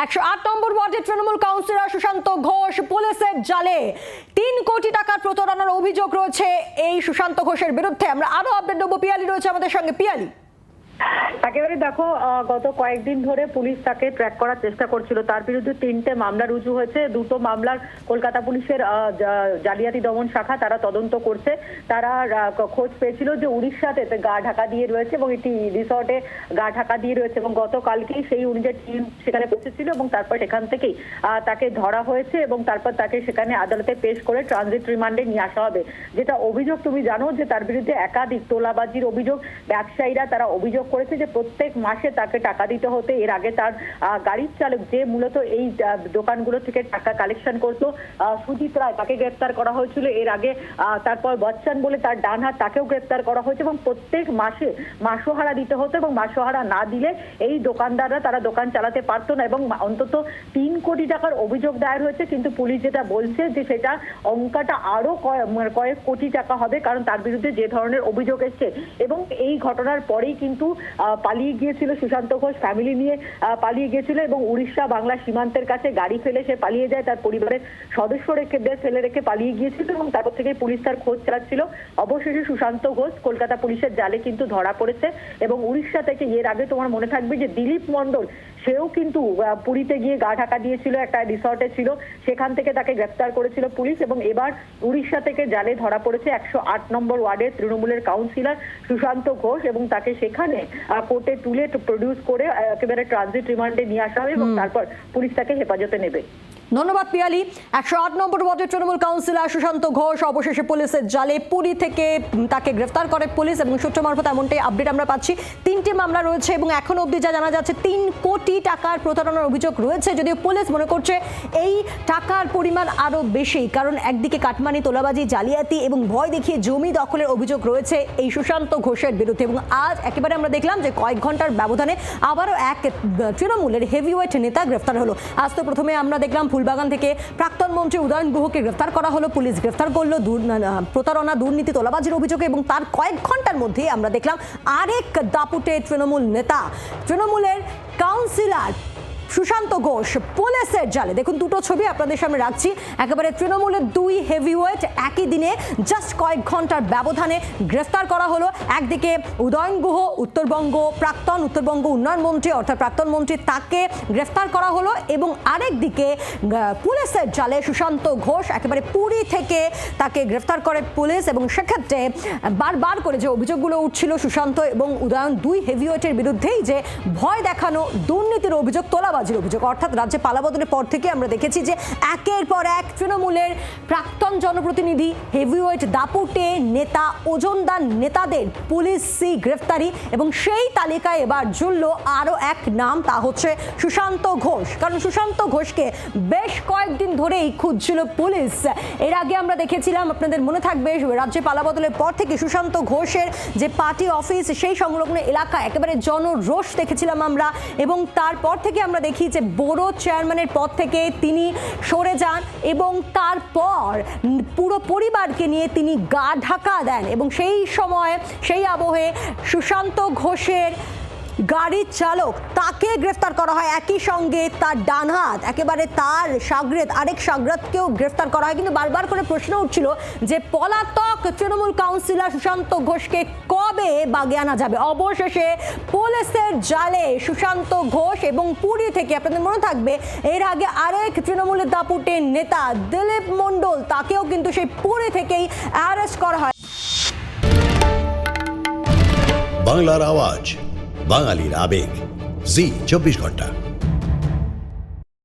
108 নম্বর ওয়ার্ডের তৃণমূল কাউন্সিলর সুশান্ত ঘোষ পুলিশের জালে 3 কোটি টাকার প্রতারণার অভিযোগ রয়েছে এই সুশান্ত ঘোষের বিরুদ্ধে। আমরা আরো আপডেট দেবো, পিয়ালি রয়েছে আমাদের সঙ্গে। পিয়ালি, একেবারে দেখো, গত কয়েকদিন ধরে পুলিশ তাকে ট্র্যাক করার চেষ্টা করছিল। তার বিরুদ্ধে 3টে মামলা রুজু হয়েছে। 2টো মামলার কলকাতা পুলিশের জালিয়াতি দমন শাখা তারা তদন্ত করছে। তারা খোঁজ পেয়েছিল যে উড়িষ্যাতে গা ঢাকা দিয়ে রয়েছে এবং একটি রিসর্টে গা ঢাকা দিয়ে রয়েছে এবং গতকালকেই সেই অনুযায়ী টিম সেখানে পৌঁছেছিল এবং তারপর সেখান থেকেই তাকে ধরা হয়েছে এবং তারপর তাকে সেখানে আদালতে পেশ করে ট্রানজিট রিমান্ডে নিয়ে আসা হবে। যেটা অভিযোগ তুমি জানো যে তার বিরুদ্ধে একাধিক তোলাবাজির অভিযোগ। ব্যবসায়ীরা তারা অভিযোগ করেছে যে প্রত্যেক মাসে তাকে টাকা দিতে হতে। এর আগে তার গাড়ির চালক যে মূলত এই দোকানগুলো থেকে টাকা কালেকশন করতো, সুজিত রায়, তাকে গ্রেফতার করা হয়েছিল এর আগে। তারপর বচ্চন বলে তার ডান হাত, তাকেও গ্রেফতার করা হয়েছে এবং প্রত্যেক মাসে মাসোহারা দিতে হতো এবং মাসোহারা না দিলে এই দোকানদাররা তারা দোকান চালাতে পারতো না এবং অন্তত 3 কোটি টাকার অভিযোগ দায়ের হয়েছে। কিন্তু পুলিশ যেটা বলছে যে সেটা অঙ্কটা আরো কয়েক কোটি টাকা হবে, কারণ তার বিরুদ্ধে যে ধরনের অভিযোগ এসছে। এবং এই ঘটনার পরেই কিন্তু পালিয়ে গিয়েছিল সুশান্ত ঘোষ, ফ্যামিলি নিয়ে পালিয়ে গিয়েছিল এবং উড়িষ্যা বাংলা সীমান্তের কাছে গাড়ি ফেলে সে পালিয়ে যায়। তার পরিবারের সদস্য ফেলে রেখে পালিয়ে গিয়েছিল এবং তারপর থেকে পুলিশ তার খোঁজ চালাচ্ছিল। অবশেষে সুশান্ত ঘোষ কলকাতা পুলিশের জালে কিন্তু ধরা পড়েছে এবং উড়িষ্যা থেকে, এর আগে তোমার মনে থাকবে যে দিলীপ মণ্ডল, সেও কিন্তু পুরীতে গিয়ে গা ঢাকা দিয়েছিল, একটা রিসর্টে ছিল, সেখান থেকে তাকে গ্রেফতার করেছিল পুলিশ এবং এবার উড়িষ্যা থেকে জালে ধরা পড়েছে 108 নম্বর ওয়ার্ডের তৃণমূলের কাউন্সিলর সুশান্ত ঘোষ এবং তাকে সেখানে কোর্টে তুলে প্রডিউস করে একেবারে ট্রানজিট রিমান্ডে নিয়ে আসা হবে এবং তারপর পুলিশ তাকে হেফাজতে নেবে। ধন্যবাদ পিয়ালি। 108 নম্বর ওয়ার্ডের তৃণমূল কাউন্সিলর সুশান্ত ঘোষ অবশেষে পুলিশের জালে, পুরী থেকে তাকে গ্রেফতার করে পুলিশ এবং সূত্র মারফত এমনটাই আপডেট আমরা পাচ্ছি। 3টি মামলা রয়েছে এবং এখন অবধি যা জানা যাচ্ছে 3 কোটি টাকার প্রতারণার অভিযোগ রয়েছে, যদিও পুলিশ মনে করছে এই টাকার পরিমাণ আরও বেশি, কারণ একদিকে কাটমানি, তোলাবাজি, জালিয়াতি এবং ভয় দেখিয়ে জমি দখলের অভিযোগ রয়েছে এই সুশান্ত ঘোষের বিরুদ্ধে। এবং আজ একেবারে আমরা দেখলাম যে কয়েক ঘন্টার ব্যবধানে আবারও এক তৃণমূলের হেভিওয়েট নেতা গ্রেফতার হলো। আজ তো প্রথমে আমরা দেখলাম ফুলবাগান থেকে প্রাক্তন মন্ত্রী উদয়ন গুহকে গ্রেফতার করা হলো, পুলিশ গ্রেফতার করলো প্রতারণা, দুর্নীতি, তোলাবাজির অভিযোগে এবং তার কয়েক ঘন্টার মধ্যে আমরা দেখলাম আরেক দাপুটে তৃণমূল নেতা, তৃণমূলের কাউন্সিলর সুশান্ত ঘোষ পুলিশের জালে। দেখুন, 2টো ছবি আপনাদের সামনে রাখছি। একেবারে তৃণমূলের 2 হেভিওয়েট একই দিনে জাস্ট কয়েক ঘন্টার ব্যবধানে গ্রেফতার করা হলো। একদিকে উদয়ন গুহ, প্রাক্তন উত্তরবঙ্গ উন্নয়ন মন্ত্রী অর্থাৎ প্রাক্তন মন্ত্রী, তাকে গ্রেফতার করা হলো এবং আরেকদিকে পুলিশের জালে সুশান্ত ঘোষ, একেবারে পুরী থেকে তাকে গ্রেফতার করে পুলিশ এবং সেক্ষেত্রে বারবার করে যে অভিযোগগুলো উঠছিল সুশান্ত এবং উদয়ন 2 হেভিওয়েটের বিরুদ্ধেই, যে ভয় দেখানো, দুর্নীতির অভিযোগ, তোলাবাজির অভিযোগ, অর্থাৎ রাজ্যে পালাবদলের পর থেকে আমরা দেখেছি যে একের পর এক তৃণমূলের প্রাক্তন জনপ্রতিনিধি, হেভিওয়েট দাপুটে নেতা, ওজনদার নেতাদের পুলিশি গ্রেফতারি এবং সেই তালিকায় এবার জুড়ল আরও এক নাম, তা হচ্ছে সুশান্ত ঘোষ। কারণ সুশান্ত ঘোষকে বেশ কয়েকদিন ধরেই খুঁজছিল পুলিশ। এর আগে আমরা দেখেছিলাম, আপনাদের মনে থাকবে, রাজ্যে পালাবদলের পর থেকে সুশান্ত ঘোষের যে পার্টি অফিস, সেই সংলগ্ন এলাকা একেবারে জনরোষ দেখেছিলাম আমরা এবং তারপর থেকে আমরা দেখি যে বড় চেয়ারম্যানের পদ থেকে তিনি সরে যান এবং তারপর পুরো পরিবারকে নিয়ে তিনি গা ঢাকা দেন এবং সেই সময়, সেই আবহে সুশান্ত ঘোষের গাড়ির চালক, তাকে গ্রেফতার করা হয়। একই সঙ্গে তার ডান হাত, একেবারে তার আরেক সাগরেদকেও গ্রেফতার করা হয়। কিন্তু বারবার করে প্রশ্ন উঠছিল যে পলাতক তৃণমূল কাউন্সিলর সুশান্ত ঘোষকে কবে বাগে আনা যাবে। অবশেষে পুলিশের জালে সুশান্ত ঘোষ এবং পুরী থেকে, আপনাদের মনে থাকবে এর আগে আরেক তৃণমূলের দাপুটে নেতা দিলীপ মণ্ডল, তাকেও কিন্তু সেই পুরী থেকেই অ্যারেস্ট করা হয়। বাংলার আওয়াজ, বাঙালির আবেগ, জি 24 ঘন্টা।